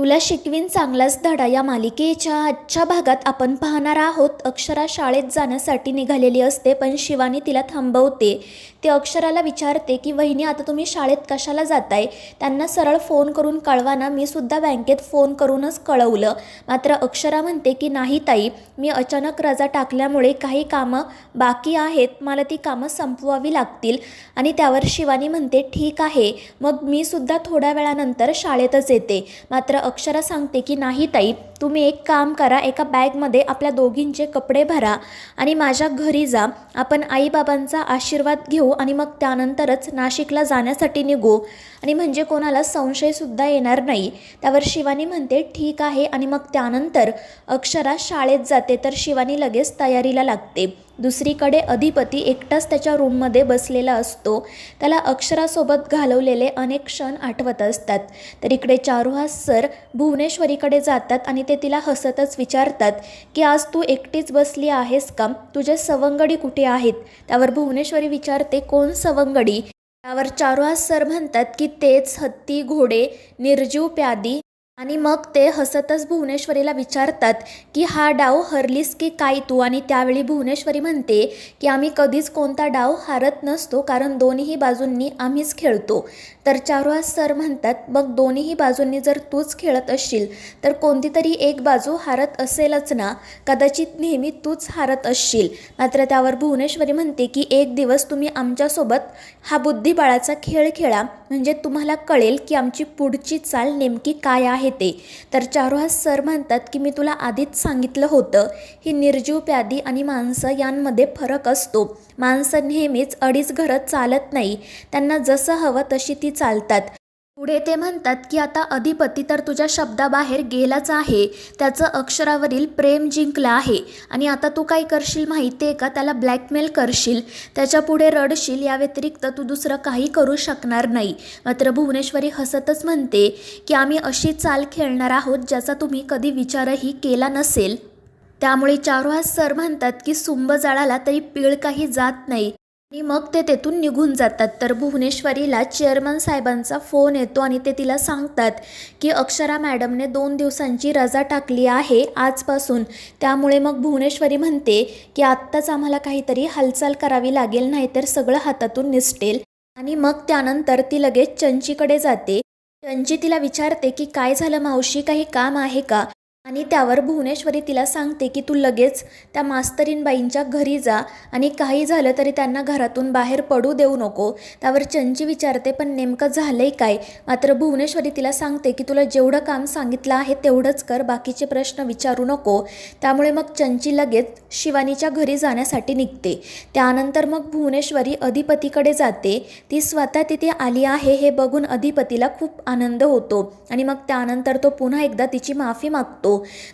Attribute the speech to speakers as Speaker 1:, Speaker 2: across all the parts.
Speaker 1: तुला शिकवीन चांगलाच धडा या मालिकेच्या आजच्या भागात आपण पाहणार आहोत. अक्षरा शाळेत जाण्यासाठी निघालेली असते, पण शिवानी तिला थांबवते. ते अक्षराला विचारते की वहिनी, आता तुम्ही शाळेत कशाला जाताय? त्यांना सरळ फोन करून कळवा ना, मी सुद्धा बँकेत फोन करूनच कळवलं. मात्र अक्षरा म्हणते की नाही ताई, मी अचानक रजा टाकल्यामुळे काही कामं बाकी आहेत, मला ती कामं संपवावी लागतील. आणि त्यावर शिवानी म्हणते ठीक आहे, मग मी सुद्धा थोड्या वेळानंतर शाळेतच येते. मात्र अक्षरा सांगते की नाही ताई, तुम्ही एक काम करा, एका बॅगमध्ये आपल्या दोघींचे कपडे भरा आणि माझ्या घरी जा. आपण आईबाबांचा आशीर्वाद घेऊ आणि मग त्यानंतरच नाशिकला जाण्यासाठी निघू, आणि म्हणजे कोणाला संशयसुद्धा येणार नाही. त्यावर शिवानी म्हणते ठीक आहे, आणि मग त्यानंतर अक्षरा शाळेत जाते. तर शिवानी लगेच तयारीला लागते. दुसरीकडे अधिपती एकटाच त्याच्या रूममध्ये बसलेला असतो. त्याला अक्षरासोबत घालवलेले अनेक क्षण आठवत असतात. तर इकडे चारुहास सर भुवनेश्वरीकडे जातात आणि ते तिला हसतच विचारतात की आज तू एकटीच बसली आहेस का? तुझे सवंगडी कुठे आहेत? त्यावर भुवनेश्वरी विचारते कोण सवंगडी? त्यावर चारुहास सर म्हणतात की तेच हत्ती, घोडे, निर्जीव प्यादी. आणि मग ते हसतच भुवनेश्वरीला विचारतात की हा डाव हरलीस की काय तू? आणि त्यावेळी भुवनेश्वरी म्हणते की आम्ही कधीच कोणता डाव हारत नसतो, कारण दोन्ही बाजूंनी आम्हीच खेळतो. तर चारुहास सर म्हणतात मग दोन्ही बाजूंनी जर तूच खेळत असशील तर कोणती तरी एक बाजू हारत असेलच ना, कदाचित नेहमी तूच हारत असशील. मात्र त्यावर भुवनेश्वरी म्हणते की एक दिवस तुम्ही आमच्यासोबत हा बुद्धिबळाचा खेळ खेळा, म्हणजे तुम्हाला कळेल की आमची पुढची चाल नेमकी काय आहे ते. तर चारुहास सर म्हणतात की मी तुला आधीच सांगितलं होतं, ही निर्जीव प्यादी आणि माणसं यांमध्ये फरक असतो. माणसं नेहमीच अडीच घरं चालत नाही, त्यांना जसं हवं तशी ती चालतात. पुढे ते म्हणतात की आता अधिपती तर तुझ्या शब्दाबाहेर गेलाच आहे, त्याचं अक्षरावरील प्रेम जिंकलं आहे, आणि आता तू काय करशील माहिती आहे का? त्याला ब्लॅकमेल करशील, त्याच्या पुढे रडशील, या व्यतिरिक्त तू दुसरं काही करू शकणार नाही. मात्र भुवनेश्वरी हसतच म्हणते की आम्ही अशी चाल खेळणार आहोत ज्याचा तुम्ही कधी विचारही केला नसेल. त्यामुळे चारुहास सर म्हणतात की सुंब जाळाला तरी पीळ काही जात नाही, आणि मग ते तेथून निघून जातात. तर भुवनेश्वरीला चेअरमन साहेबांचा फोन येतो आणि ते तिला सांगतात की अक्षरा मॅडमने 2 दिवसांची रजा टाकली आहे आजपासून. त्यामुळे मग भुवनेश्वरी म्हणते की आत्ताच आम्हाला काहीतरी हालचाल करावी लागेल, नाहीतर सगळं हातातून निसटेल. आणि मग त्यानंतर ती लगेच चंचीकडे जाते. चंची तिला विचारते की काय झालं मावशी, काही काम आहे का? आणि त्यावर भुवनेश्वरी तिला सांगते की तू लगेच त्या मास्तरीणबाईंच्या घरी जा, आणि काही झालं तरी त्यांना घरातून बाहेर पडू देऊ नको. त्यावर चंची विचारते पण नेमकं झालंय काय? मात्र भुवनेश्वरी तिला सांगते की तुला जेवढं काम सांगितलं आहे तेवढंच कर, बाकीचे प्रश्न विचारू नको. त्यामुळे मग चंची लगेच शिवानीच्या घरी जाण्यासाठी निघते. त्यानंतर मग भुवनेश्वरी अधिपतीकडे जाते. ती स्वतः तिथे आली आहे हे बघून अधिपतीला खूप आनंद होतो, आणि मग त्यानंतर तो पुन्हा एकदा तिची माफी मागतो.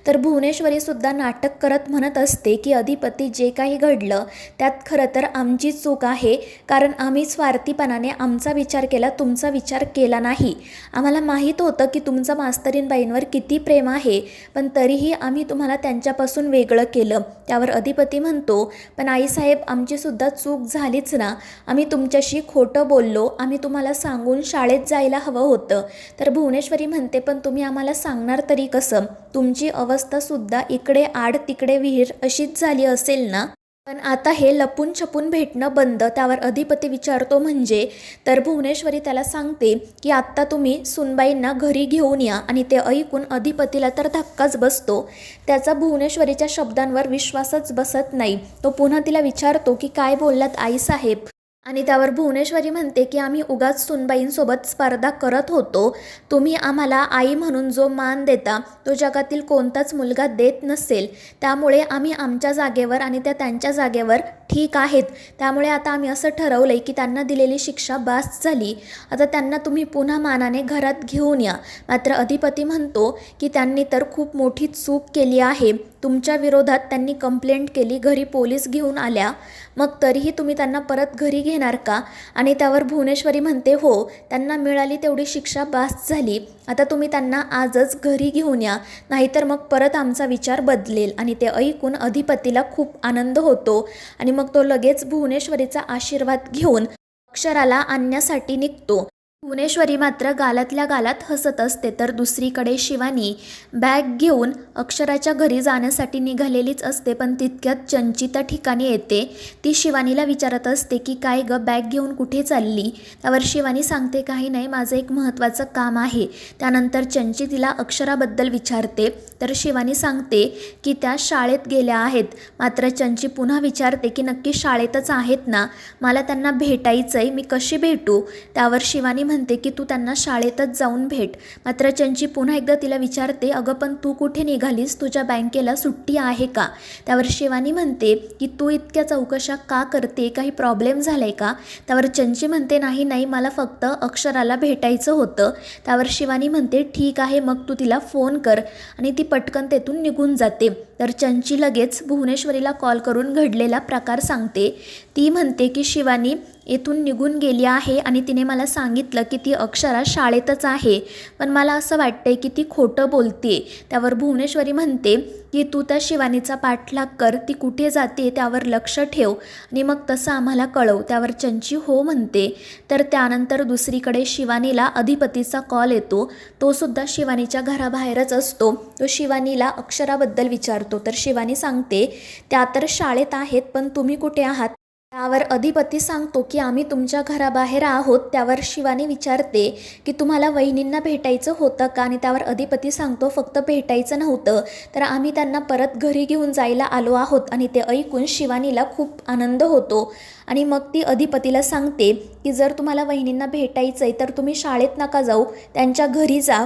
Speaker 1: तर भुवनेश्वरी सुद्धा नाटक करत म्हणत असते की अधिपती, जे काही घडलं त्यात खरं तर आमची चूक आहे, कारण आम्ही स्वार्थीपणाने आमचा विचार केला, तुमचा विचार केला नाही. आम्हाला माहीत होतं की तुमचं मास्तरीणबाईंवर किती प्रेम आहे, पण तरीही आम्ही तुम्हाला त्यांच्यापासून वेगळं केलं. त्यावर अधिपती म्हणतो पण आईसाहेब, आमची सुद्धा चूक झालीच ना, आम्ही तुमच्याशी खोटं बोललो, आम्ही तुम्हाला सांगून शाळेत जायला हवं होतं. तर भुवनेश्वरी म्हणते पण तुम्ही आम्हाला सांगणार तरी कसं? तुमची अवस्थासुद्धा इकडे आड तिकडे विहीर अशीच झाली असेल ना, पण आता हे लपून छपून भेटणं बंद. त्यावर अधिपती विचारतो म्हणजे? तर भुवनेश्वरी त्याला सांगते की आत्ता तुम्ही सुनबाईंना घरी घेऊन या, आणि ते ऐकून अधिपतीला तर धक्काच बसतो. त्याचा भुवनेश्वरीच्या शब्दांवर विश्वासच बसत नाही. तो पुन्हा तिला विचारतो की काय बोललात आईसाहेब? आणि त्यावर भुवनेश्वरी म्हणते की आम्ही उगाच सुनबाईंसोबत स्पर्धा करत होतो. तुम्ही आम्हाला आई म्हणून जो मान देता तो जगातील कोणताच मुलगा देत नसेल, त्यामुळे आम्ही आमच्या जागेवर आणि त्या त्यांच्या जागेवर ठीक आहेत. त्यामुळे आता आम्ही असं ठरवलंय की त्यांना दिलेली शिक्षा बास झाली, आता त्यांना तुम्ही पुन्हा मानाने घरात घेऊन या. मात्र अधिपती म्हणतो की त्यांनी तर खूप मोठी चूक केली आहे, तुमच्या विरोधात त्यांनी कंप्लेंट केली, घरी पोलीस घेऊन आल्या, मग तरीही तुम्ही त्यांना परत घरी घेणार का? आणि त्यावर भुवनेश्वरी म्हणते हो, त्यांना मिळाली तेवढी शिक्षा बास झाली, आता तुम्ही त्यांना आजच घरी घेऊन या, नाहीतर मग परत आमचा विचार बदलेल. आणि ते ऐकून अधिपतीला खूप आनंद होतो, आणि मग तो लगेच भुवनेश्वरीचा आशीर्वाद घेऊन अक्षराला आणण्यासाठी निघतो. भुवनेश्वरी मात्र गालातल्या गालात हसत असते. तर दुसरीकडे शिवानी बॅग घेऊन अक्षराच्या घरी जाण्यासाठी निघालेलीच असते. पण तितक्यात चंची त्या ठिकाणी येते. ती शिवानीला विचारत असते की काय ग, बॅग घेऊन कुठे चालली? त्यावर शिवानी सांगते काही नाही, माझं एक महत्त्वाचं काम आहे. त्यानंतर चंची तिला अक्षराबद्दल विचारते. तर शिवानी सांगते की त्या शाळेत गेल्या आहेत. मात्र चंची पुन्हा विचारते की नक्की शाळेतच आहेत ना? मला त्यांना भेटायचं आहे, मी कशी भेटू? त्यावर शिवानी म्हणते की तू त्यांना शाळेतच जाऊन भेट. मात्र चंची पुन्हा एकदा तिला विचारते, अगं पण तू कुठे निघालीस? तुझ्या बँकेला सुट्टी आहे का? त्यावर शिवानी म्हणते की तू इतक्या चौकशा का करते? काही प्रॉब्लेम झालाय का? त्यावर चंची म्हणते नाही नाही, मला फक्त अक्षराला भेटायचं होतं. त्यावर शिवानी म्हणते ठीक आहे, मग तू तिला फोन कर. आणि ती पटकन तेथून निघून जाते. तर चंची लगेच भुवनेश्वरीला कॉल करून घडलेला प्रकार सांगते. ती म्हणते की शिवानी येथून निघून गेली आहे आणि तिने मला सांगितलं की ती अक्षरा शाळेतच आहे, पण मला असं वाटतंय की ती खोटं बोलते. त्यावर भुवनेश्वरी म्हणते की तू त्या शिवानीचा पाठलाग कर, ती कुठे जाते त्यावर लक्ष ठेव आणि मग तसं आम्हाला कळव. त्यावर चंची हो म्हणते. तर त्यानंतर दुसरीकडे शिवानीला अधिपतीचा कॉल येतो. तो सुद्धा शिवानीच्या घराबाहेरच असतो. तो शिवानीला अक्षराबद्दल विचारतो. तर शिवानी सांगते त्या तर शाळेत आहेत, पण तुम्ही कुठे आहात? त्यावर अधिपती सांगतो की आम्ही तुमच्या घराबाहेर आहोत. त्यावर शिवानी विचारते की तुम्हाला वहिनींना भेटायचं होतं का? आणि त्यावर अधिपती सांगतो फक्त भेटायचं नव्हतं, तर आम्ही त्यांना परत घरी घेऊन जायला आलो आहोत. आणि ते ऐकून शिवानीला खूप आनंद होतो. आणि मग ती अधिपतीला सांगते की जर तुम्हाला वहिनींना भेटायचं आहे तर तुम्ही शाळेत नका जाऊ, त्यांच्या घरी जा.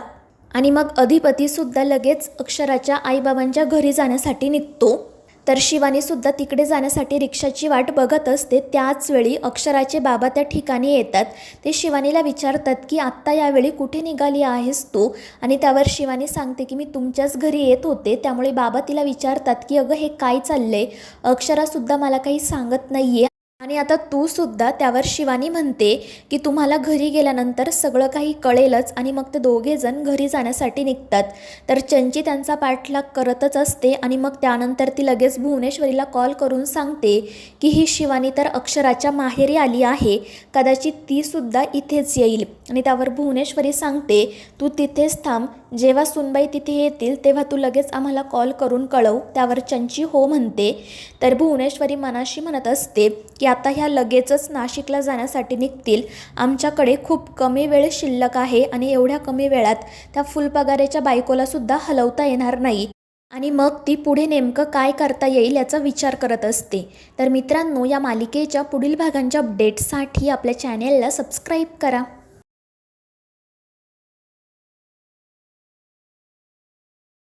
Speaker 1: आणि मग अधिपतीसुद्धा लगेच अक्षराच्या आईबाबांच्या घरी जाण्यासाठी निघतो. तर शिवानीसुद्धा तिकडे जाण्यासाठी रिक्षाची वाट बघत असते. त्याचवेळी अक्षराचे बाबा त्या ठिकाणी येतात. ते शिवानीला विचारतात की आत्ता यावेळी कुठे निघाली आहेस तू? आणि त्यावर शिवानी सांगते की मी तुमच्याच घरी येत होते. त्यामुळे बाबा तिला विचारतात की अगं हे काय चाललंय? अक्षरासुद्धा मला काही सांगत नाही आहे आणि आता तू सुद्धा. त्यावर शिवानी म्हणते की तुम्हाला घरी गेल्यानंतर सगळं काही कळेलच. आणि मग ते दोघेजण घरी जाण्यासाठी निघतात. तर चंची त्यांचा पाठलाग करतच असते. आणि मग त्यानंतर ती लगेच भुवनेश्वरीला कॉल करून सांगते की ही शिवानी तर अक्षराच्या माहेरी आली आहे, कदाचित ती सुद्धा इथेच येईल. आणि त्यावर भुवनेश्वरी सांगते तू तिथेच थांब, जेव्हा सुनबाई तिथे येतील तेव्हा तू लगेच आम्हाला कॉल करून कळव. त्यावर चंची हो म्हणते. तर भुवनेश्वरी मनाशी म्हणत असते की आता ह्या लगेचच नाशिकला जाण्यासाठी निघतील. आमच्याकडे खूप कमी वेळ शिल्लक आहे आणि एवढ्या कमी वेळात त्या फुलपगाराच्या बायकोलासुद्धा हलवता येणार नाही. आणि मग ती पुढे नेमकं काय करता येईल याचा विचार करत असते. तर मित्रांनो, या मालिकेच्या पुढील भागांच्या अपडेट्ससाठी आपल्या चॅनेलला सबस्क्राईब करा.